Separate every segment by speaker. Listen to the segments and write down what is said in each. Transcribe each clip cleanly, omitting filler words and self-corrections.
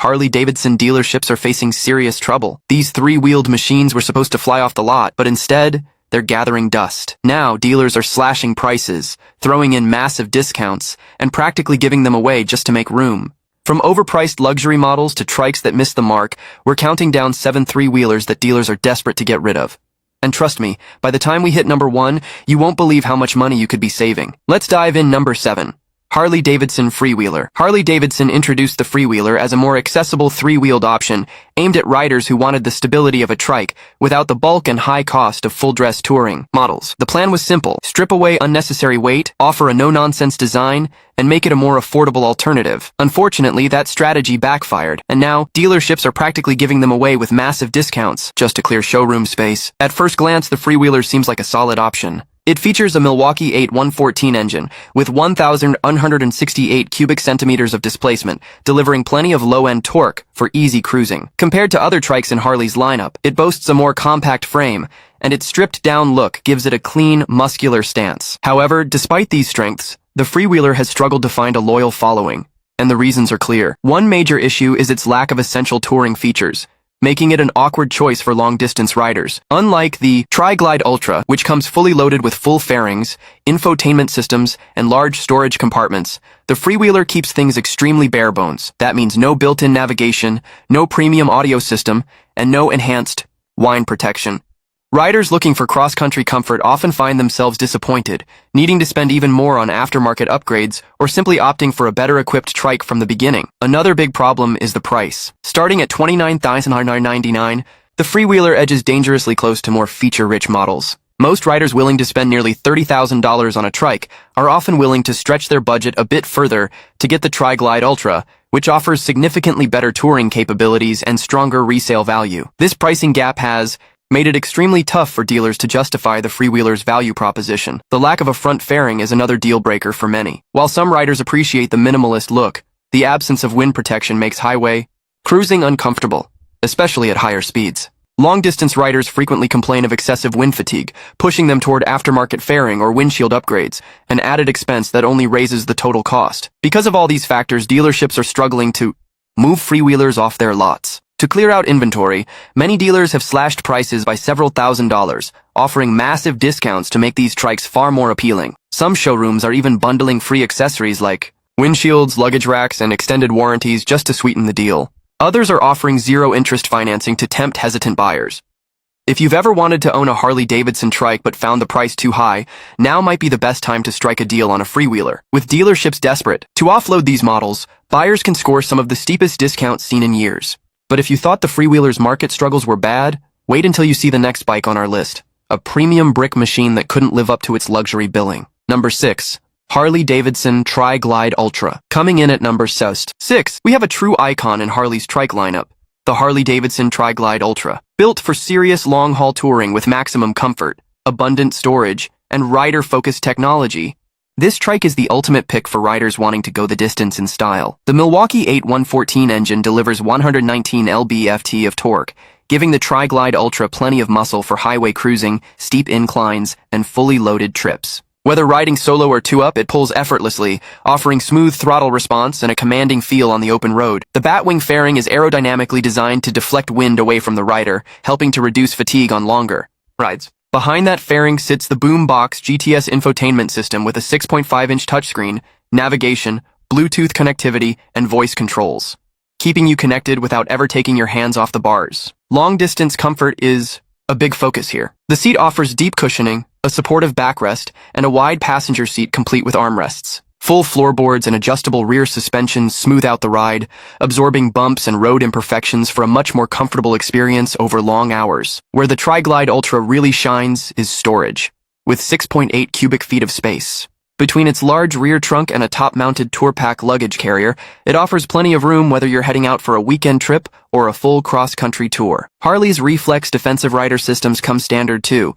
Speaker 1: Harley-Davidson dealerships are facing serious trouble. These three-wheeled machines were supposed to fly off the lot, but instead, they're gathering dust. Now, dealers are slashing prices, throwing in massive discounts, and practically giving them away just to make room. From overpriced luxury models to trikes that miss the mark, we're counting down 7 three-wheelers that dealers are desperate to get rid of. And trust me, by the time we hit number 1, you won't believe how much money you could be saving. Let's dive in. Number 7. Harley-Davidson Freewheeler. Harley-Davidson introduced the Freewheeler as a more accessible three-wheeled option aimed at riders who wanted the stability of a trike without the bulk and high cost of full-dress touring models. The plan was simple: strip away unnecessary weight, offer a no-nonsense design, and make it a more affordable alternative. Unfortunately, that strategy backfired, and now dealerships are practically giving them away with massive discounts just to clear showroom space. At first glance, the Freewheeler seems like a solid option. It features a Milwaukee 8-114 engine with 1,168 cubic centimeters of displacement, delivering plenty of low-end torque for easy cruising. Compared to other trikes in Harley's lineup, it boasts a more compact frame, and its stripped-down look gives it a clean, muscular stance. However, despite these strengths, the Freewheeler has struggled to find a loyal following, and the reasons are clear. One major issue is its lack of essential touring features, making it an awkward choice for long-distance riders. Unlike the Tri-Glide Ultra, which comes fully loaded with full fairings, infotainment systems, and large storage compartments, the Freewheeler keeps things extremely bare bones. That means no built-in navigation, no premium audio system, and no enhanced wind protection. Riders looking for cross-country comfort often find themselves disappointed, needing to spend even more on aftermarket upgrades or simply opting for a better-equipped trike from the beginning. Another big problem is the price. Starting at $29,999, the Freewheeler edges dangerously close to more feature-rich models. Most riders willing to spend nearly $30,000 on a trike are often willing to stretch their budget a bit further to get the Tri-Glide Ultra, which offers significantly better touring capabilities and stronger resale value. This pricing gap has made it extremely tough for dealers to justify the Freewheeler's value proposition. The lack of a front fairing is another deal breaker for many. While some riders appreciate the minimalist look, the absence of wind protection makes highway cruising uncomfortable, especially at higher speeds. Long-distance riders frequently complain of excessive wind fatigue, pushing them toward aftermarket fairing or windshield upgrades, an added expense that only raises the total cost. Because of all these factors, dealerships are struggling to move Freewheelers off their lots. To clear out inventory, many dealers have slashed prices by several $1,000s, offering massive discounts to make these trikes far more appealing. Some showrooms are even bundling free accessories like windshields, luggage racks, and extended warranties just to sweeten the deal. Others are offering zero-interest financing to tempt hesitant buyers. If you've ever wanted to own a Harley-Davidson trike but found the price too high, now might be the best time to strike a deal on a Freewheeler. With dealerships desperate to offload these models, buyers can score some of the steepest discounts seen in years. But if you thought the Freewheeler's market struggles were bad, wait until you see the next bike on our list, a premium brick machine that couldn't live up to its luxury billing. Number 6. Harley-Davidson Tri-Glide Ultra. Coming in at number 6, we have a true icon in Harley's trike lineup, the Harley-Davidson Tri-Glide Ultra. Built for serious long-haul touring with maximum comfort, abundant storage, and rider-focused technology, this trike is the ultimate pick for riders wanting to go the distance in style. The Milwaukee 8-114 engine delivers 119 lb-ft of torque, giving the Tri-Glide Ultra plenty of muscle for highway cruising, steep inclines, and fully loaded trips. Whether riding solo or two-up, it pulls effortlessly, offering smooth throttle response and a commanding feel on the open road. The Batwing fairing is aerodynamically designed to deflect wind away from the rider, helping to reduce fatigue on longer rides. Behind that fairing sits the Boombox GTS infotainment system with a 6.5-inch touchscreen, navigation, Bluetooth connectivity, and voice controls, keeping you connected without ever taking your hands off the bars. Long-distance comfort is a big focus here. The seat offers deep cushioning, a supportive backrest, and a wide passenger seat complete with armrests. Full floorboards and adjustable rear suspension smooth out the ride, absorbing bumps and road imperfections for a much more comfortable experience over long hours. Where the Tri-Glide Ultra really shines is storage, with 6.8 cubic feet of space. Between its large rear trunk and a top-mounted tour-pack luggage carrier, it offers plenty of room whether you're heading out for a weekend trip or a full cross-country tour. Harley's Reflex defensive rider systems come standard too,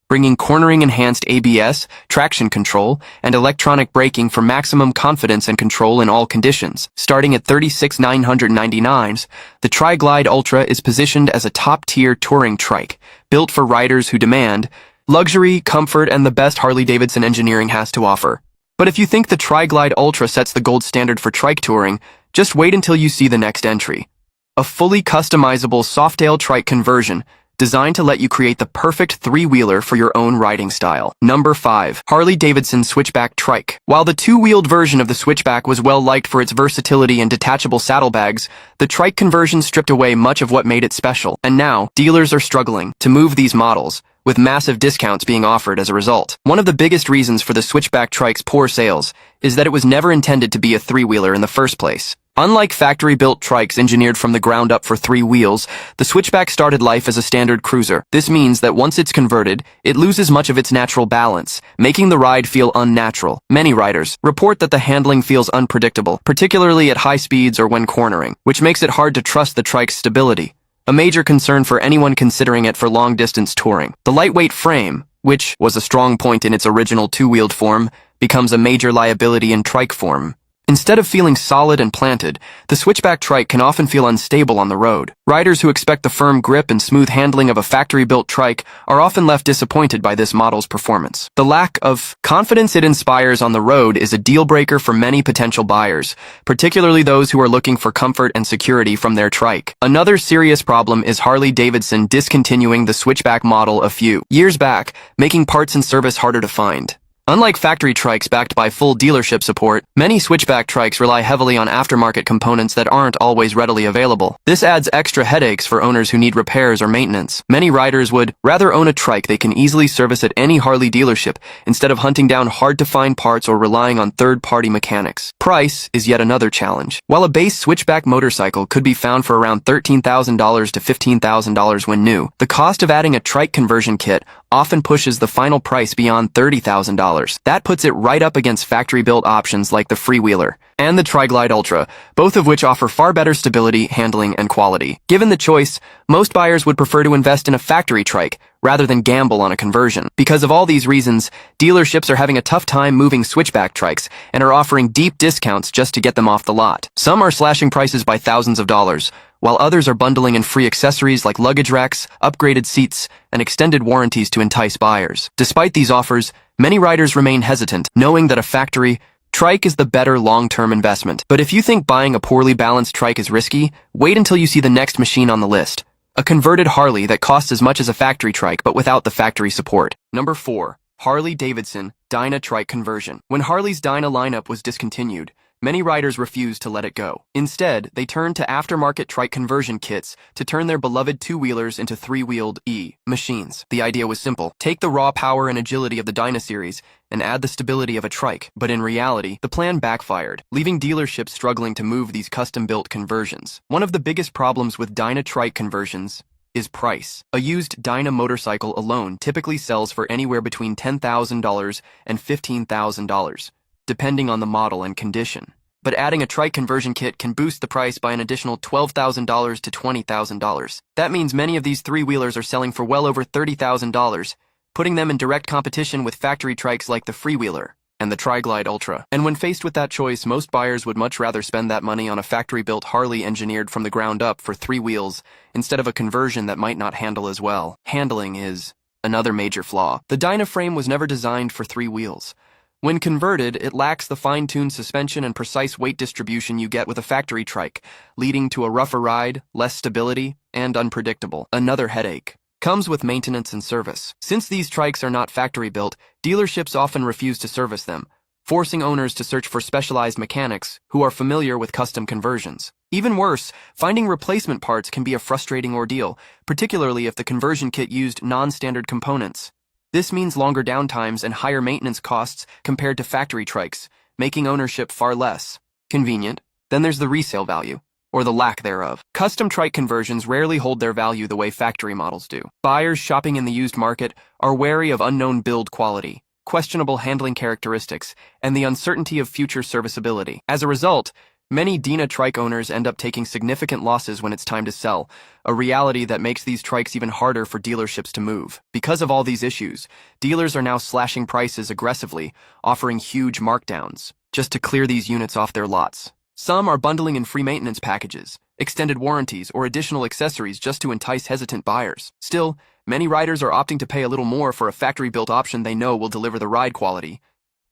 Speaker 1: bringing cornering-enhanced ABS, traction control, and electronic braking for maximum confidence and control in all conditions. Starting at $36,999, the Tri-Glide Ultra is positioned as a top-tier touring trike, built for riders who demand luxury, comfort, and the best Harley-Davidson engineering has to offer. But if you think the Tri-Glide Ultra sets the gold standard for trike touring, Just wait until you see the next entry. A fully customizable Softail trike conversion designed to let you create the perfect three-wheeler for your own riding style. Number 5. Harley-Davidson Switchback Trike. While the two-wheeled version of the Switchback was well-liked for its versatility and detachable saddlebags, the trike conversion stripped away much of what made it special. And now, dealers are struggling to move these models, with massive discounts being offered as a result. One of the biggest reasons for the Switchback Trike's poor sales is that it was never intended to be a three-wheeler in the first place. Unlike factory-built trikes engineered from the ground up for 3 wheels, the Switchback started life as a standard cruiser. This means that once it's converted, it loses much of its natural balance, making the ride feel unnatural. Many riders report that the handling feels unpredictable, particularly at high speeds or when cornering, which makes it hard to trust the trike's stability, a major concern for anyone considering it for long-distance touring. The lightweight frame, which was a strong point in its original two-wheeled form, becomes a major liability in trike form. Instead of feeling solid and planted, the Switchback trike can often feel unstable on the road. Riders who expect the firm grip and smooth handling of a factory-built trike are often left disappointed by this model's performance. The lack of confidence it inspires on the road is a deal-breaker for many potential buyers, particularly those who are looking for comfort and security from their trike. Another serious problem is Harley-Davidson discontinuing the Switchback model a few years back, making parts and service harder to find. Unlike factory trikes backed by full dealership support, many Switchback trikes rely heavily on aftermarket components that aren't always readily available. This adds extra headaches for owners who need repairs or maintenance. Many riders would rather own a trike they can easily service at any Harley dealership instead of hunting down hard-to-find parts or relying on third-party mechanics. Price is yet another challenge. While a base Switchback motorcycle could be found for around $13,000 to $15,000 when new, the cost of adding a trike conversion kit often pushes the final price beyond $30,000. That puts it right up against factory-built options like the Freewheeler and the Triglide Ultra, both of which offer far better stability, handling, and quality. Given the choice, most buyers would prefer to invest in a factory trike rather than gamble on a conversion. Because of all these reasons, dealerships are having a tough time moving Switchback trikes and are offering deep discounts just to get them off the lot. Some are slashing prices by thousands of dollars, while others are bundling in free accessories like luggage racks, upgraded seats, and extended warranties to entice buyers. Despite these offers, many riders remain hesitant, knowing that a factory trike is the better long-term investment. But if you think buying a poorly balanced trike is risky, wait until you see the next machine on the list. A converted Harley that costs as much as a factory trike but without the factory support. Number 4. Harley-Davidson Dyna Trike Conversion. When Harley's Dyna lineup was discontinued, many riders refused to let it go. Instead, they turned to aftermarket trike conversion kits to turn their beloved two-wheelers into three-wheeled machines. The idea was simple. Take the raw power and agility of the Dyna series and add the stability of a trike. But in reality, the plan backfired, leaving dealerships struggling to move these custom-built conversions. One of the biggest problems with Dyna trike conversions is price. A used Dyna motorcycle alone typically sells for anywhere between $10,000 and $15,000. Depending on the model and condition. But adding a trike conversion kit can boost the price by an additional $12,000 to $20,000. That means many of these three-wheelers are selling for well over $30,000, putting them in direct competition with factory trikes like the Freewheeler and the Triglide Ultra. And when faced with that choice, most buyers would much rather spend that money on a factory-built Harley engineered from the ground up for 3 wheels instead of a conversion that might not handle as well. Handling is another major flaw. The Dyna frame was never designed for 3 wheels. When converted, it lacks the fine-tuned suspension and precise weight distribution you get with a factory trike, leading to a rougher ride, less stability, and unpredictable. Another headache comes with maintenance and service. Since these trikes are not factory-built, dealerships often refuse to service them, forcing owners to search for specialized mechanics who are familiar with custom conversions. Even worse, finding replacement parts can be a frustrating ordeal, particularly if the conversion kit used non-standard components. This means longer downtimes and higher maintenance costs compared to factory trikes, making ownership far less convenient. Then there's the resale value, or the lack thereof. Custom trike conversions rarely hold their value the way factory models do. Buyers shopping in the used market are wary of unknown build quality, questionable handling characteristics, and the uncertainty of future serviceability. As a result, many Dyna trike owners end up taking significant losses when it's time to sell, a reality that makes these trikes even harder for dealerships to move. Because of all these issues, dealers are now slashing prices aggressively, offering huge markdowns just to clear these units off their lots. Some are bundling in free maintenance packages, extended warranties, or additional accessories just to entice hesitant buyers. Still, many riders are opting to pay a little more for a factory-built option they know will deliver the ride quality,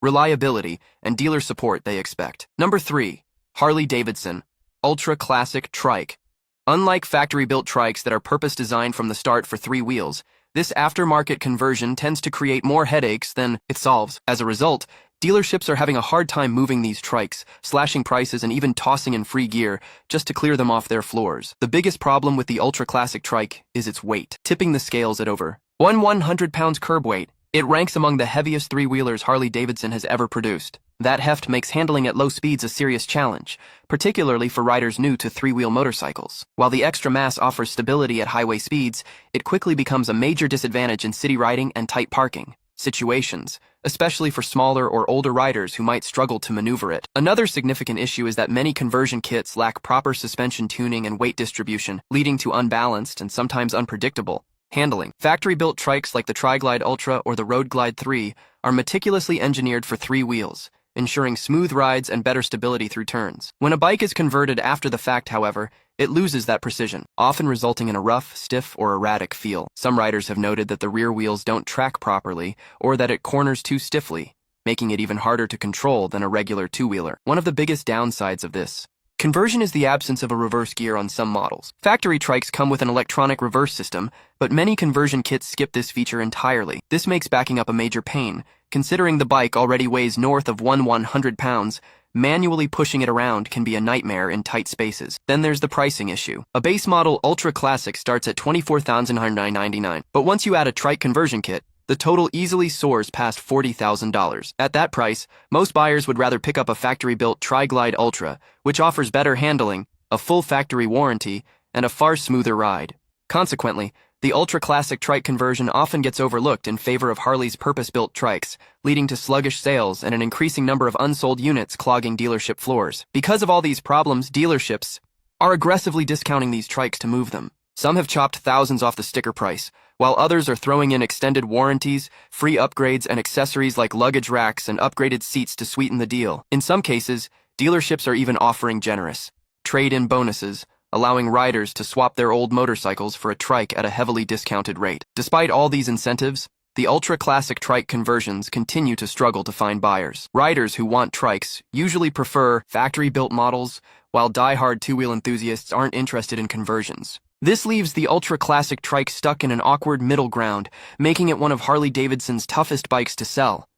Speaker 1: reliability, and dealer support they expect. Number 3. Harley-Davidson Ultra Classic Trike. Unlike factory-built trikes that are purpose-designed from the start for 3 wheels, this aftermarket conversion tends to create more headaches than it solves. As a result, dealerships are having a hard time moving these trikes, slashing prices and even tossing in free gear just to clear them off their floors. The biggest problem with the Ultra Classic Trike is its weight, tipping the scales at over 100 pounds curb weight. It ranks among the heaviest 3-wheelers Harley-Davidson has ever produced. That heft makes handling at low speeds a serious challenge, particularly for riders new to 3-wheel motorcycles. While the extra mass offers stability at highway speeds, it quickly becomes a major disadvantage in city riding and tight parking situations, especially for smaller or older riders who might struggle to maneuver it. Another significant issue is that many conversion kits lack proper suspension tuning and weight distribution, leading to unbalanced and sometimes unpredictable handling. Factory-built trikes like the Tri-Glide Ultra or the Road Glide 3 are meticulously engineered for 3 wheels, ensuring smooth rides and better stability through turns. When a bike is converted after the fact, however, it loses that precision, often resulting in a rough, stiff, or erratic feel. Some riders have noted that the rear wheels don't track properly or that it corners too stiffly, making it even harder to control than a regular 2-wheeler. One of the biggest downsides of this conversion is the absence of a reverse gear on some models. Factory trikes come with an electronic reverse system, but many conversion kits skip this feature entirely. This makes backing up a major pain. Considering the bike already weighs north of 100 pounds, manually pushing it around can be a nightmare in tight spaces. Then there's the pricing issue. A base model Ultra Classic starts at $24,999, but once you add a trike conversion kit, the total easily soars past $40,000. At that price, most buyers would rather pick up a factory-built Tri-Glide Ultra, which offers better handling, a full factory warranty, and a far smoother ride. Consequently, the Ultra Classic Trike conversion often gets overlooked in favor of Harley's purpose-built trikes, leading to sluggish sales and an increasing number of unsold units clogging dealership floors. Because of all these problems, dealerships are aggressively discounting these trikes to move them. Some have chopped thousands off the sticker price, while others are throwing in extended warranties, free upgrades, and accessories like luggage racks and upgraded seats to sweeten the deal. In some cases, dealerships are even offering generous trade-in bonuses, allowing riders to swap their old motorcycles for a trike at a heavily discounted rate. Despite all these incentives, the Ultra Classic Trike conversions continue to struggle to find buyers. Riders who want trikes usually prefer factory-built models, while die-hard 2-wheel enthusiasts aren't interested in conversions. This leaves the Ultra Classic Trike stuck in an awkward middle ground, making it one of Harley-Davidson's toughest bikes to sell.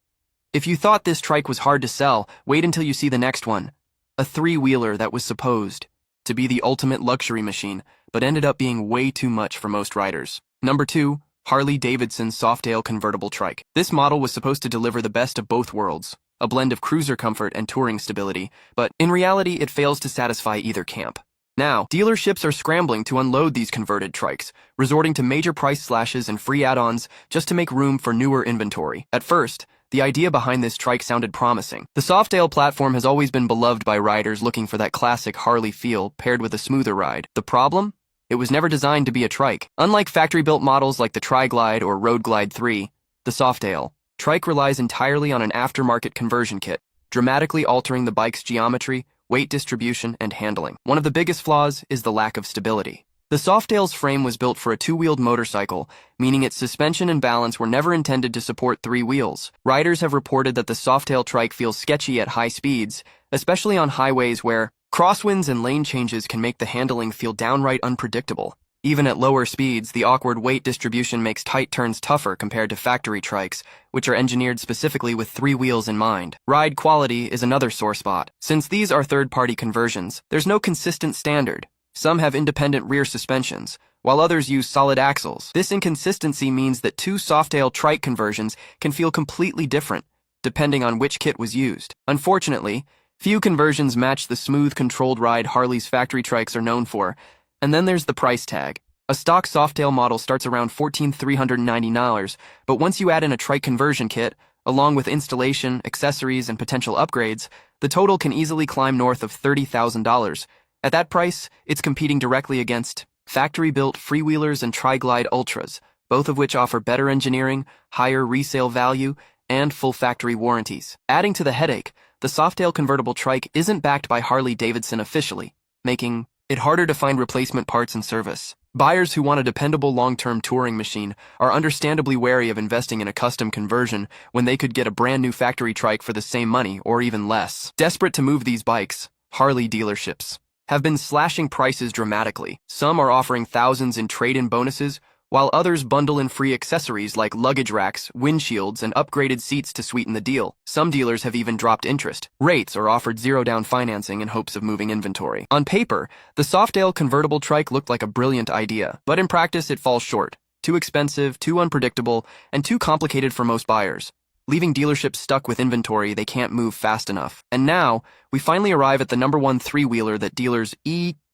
Speaker 1: If you thought this trike was hard to sell, wait until you see the next one. A 3-wheeler that was supposed to be the ultimate luxury machine, but ended up being way too much for most riders. Number 2, Harley-Davidson Softail Convertible Trike. This model was supposed to deliver the best of both worlds, a blend of cruiser comfort and touring stability, but in reality it fails to satisfy either camp. Now, dealerships are scrambling to unload these converted trikes, resorting to major price slashes and free add-ons just to make room for newer inventory. At first, the idea behind this trike sounded promising. The Softail platform has always been beloved by riders looking for that classic Harley feel paired with a smoother ride. The problem? It was never designed to be a trike. Unlike factory-built models like the Tri-Glide or Road Glide 3, the Softail trike relies entirely on an aftermarket conversion kit, dramatically altering the bike's geometry, weight distribution, and handling. One of the biggest flaws is the lack of stability. The Softail's frame was built for a 2-wheeled motorcycle, meaning its suspension and balance were never intended to support 3 wheels. Riders have reported that the Softail trike feels sketchy at high speeds, especially on highways where crosswinds and lane changes can make the handling feel downright unpredictable. Even at lower speeds, the awkward weight distribution makes tight turns tougher compared to factory trikes, which are engineered specifically with 3 wheels in mind. Ride quality is another sore spot. Since these are third-party conversions, there's no consistent standard. Some have independent rear suspensions, while others use solid axles. This inconsistency means that 2 Softail trike conversions can feel completely different, depending on which kit was used. Unfortunately, few conversions match the smooth, controlled ride Harley's factory trikes are known for. And then there's the price tag. A stock Softail model starts around $14,390, but once you add in a trike conversion kit, along with installation, accessories, and potential upgrades, the total can easily climb north of $30,000. At that price, it's competing directly against factory-built freewheelers and Tri-Glide Ultras, both of which offer better engineering, higher resale value, and full factory warranties. Adding to the headache, the Softail convertible trike isn't backed by Harley-Davidson officially, making it harder to find replacement parts and service. Buyers who want a dependable long-term touring machine are understandably wary of investing in a custom conversion when they could get a brand new factory trike for the same money or even less. Desperate to move these bikes, Harley dealerships have been slashing prices dramatically. Some are offering thousands in trade-in bonuses, while others bundle in free accessories like luggage racks, windshields, and upgraded seats to sweeten the deal. Some dealers have even dropped interest rates or offered zero-down financing in hopes of moving inventory. On paper, the Softail convertible trike looked like a brilliant idea, but in practice it falls short. Too expensive, too unpredictable, and too complicated for most buyers, leaving dealerships stuck with inventory they can't move fast enough. And now, we finally arrive at the #1 three-wheeler that dealers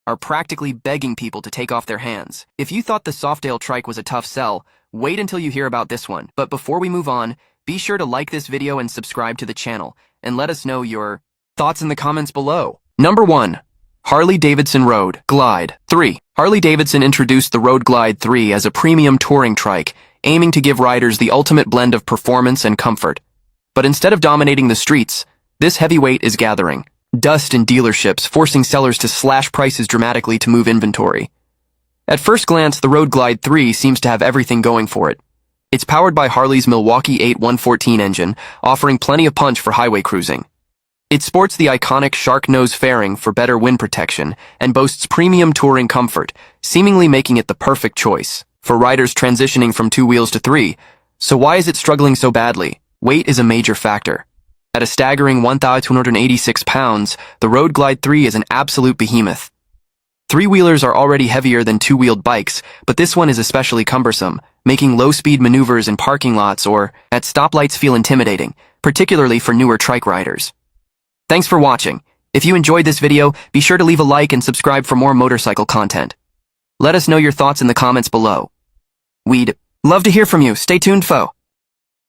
Speaker 1: are practically begging people to take off their hands. If you thought the Softail trike was a tough sell, wait until you hear about this one. But before we move on, be sure to like this video and subscribe to the channel, and let us know your thoughts in the comments below. Number 1. Harley-Davidson Road Glide 3. Harley-Davidson introduced the Road Glide 3 as a premium touring trike, aiming to give riders the ultimate blend of performance and comfort. But instead of dominating the streets, this heavyweight is gathering dust in dealerships, forcing sellers to slash prices dramatically to move inventory. At first glance, the Road Glide 3 seems to have everything going for it. It's powered by Harley's Milwaukee 8 114 engine, offering plenty of punch for highway cruising. It sports the iconic shark nose fairing for better wind protection and boasts premium touring comfort, seemingly making it the perfect choice for riders transitioning from 2 wheels to 3. So why is it struggling so badly? Weight is a major factor. At a staggering 1,286 pounds, the Road Glide 3 is an absolute behemoth. Three-wheelers are already heavier than two-wheeled bikes, but this one is especially cumbersome, making low-speed maneuvers in parking lots or at stoplights feel intimidating, particularly for newer trike riders. Thanks for watching. If you enjoyed this video, be sure to leave a like and subscribe for more motorcycle content. Let us know your thoughts in the comments below. We'd love to hear from you. Stay tuned, fo.